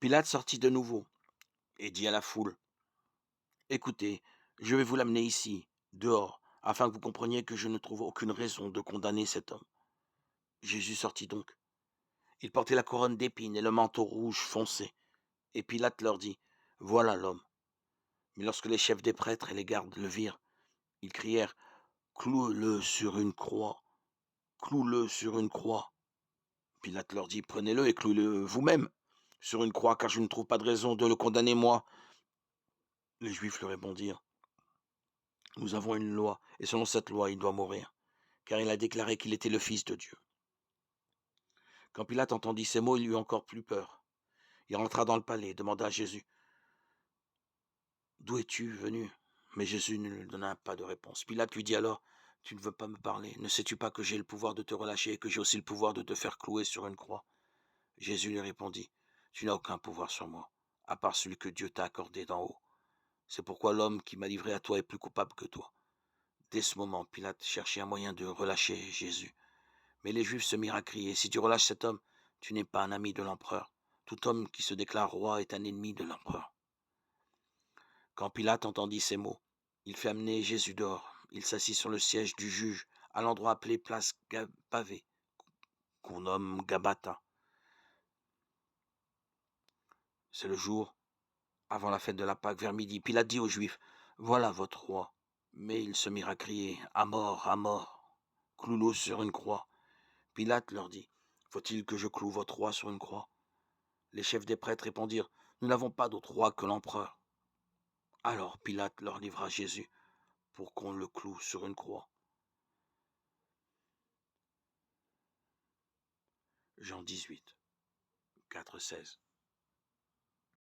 Pilate sortit de nouveau et dit à la foule: «Écoutez, je vais vous l'amener ici, dehors, afin que vous compreniez que je ne trouve aucune raison de condamner cet homme.» Jésus sortit donc. Il portait la couronne d'épines et le manteau rouge foncé. Et Pilate leur dit: «Voilà l'homme.» Mais lorsque les chefs des prêtres et les gardes le virent, ils crièrent: «Clouez-le sur une croix! Clouez-le sur une croix!» Pilate leur dit: «Prenez-le et clouez-le vous-même sur une croix, car je ne trouve pas de raison de le condamner moi.» Les Juifs lui répondirent: «Nous avons une loi, et selon cette loi, il doit mourir, car il a déclaré qu'il était le Fils de Dieu.» Quand Pilate entendit ces mots, il eut encore plus peur. Il rentra dans le palais, demanda à Jésus: «D'où es-tu venu?» Mais Jésus ne lui donna pas de réponse. Pilate lui dit alors: «Tu ne veux pas me parler? Ne sais-tu pas que j'ai le pouvoir de te relâcher et que j'ai aussi le pouvoir de te faire clouer sur une croix?» Jésus lui répondit: «Tu n'as aucun pouvoir sur moi, à part celui que Dieu t'a accordé d'en haut. C'est pourquoi l'homme qui m'a livré à toi est plus coupable que toi.» Dès ce moment, Pilate cherchait un moyen de relâcher Jésus. Mais les Juifs se mirent à crier: «Si tu relâches cet homme, tu n'es pas un ami de l'empereur. Tout homme qui se déclare roi est un ennemi de l'empereur.» Quand Pilate entendit ces mots, il fit amener Jésus dehors. Il s'assit sur le siège du juge, à l'endroit appelé place pavée, qu'on nomme Gabata. C'est le jour avant la fête de la Pâque, vers midi. Pilate dit aux Juifs: «Voilà votre roi.» Mais ils se mirent à crier: à mort, cloue-le sur une croix.» Pilate leur dit: «Faut-il que je cloue votre roi sur une croix?» Les chefs des prêtres répondirent: «Nous n'avons pas d'autre roi que l'empereur.» Alors Pilate leur livra Jésus pour qu'on le cloue sur une croix. Jean 18, 4-16.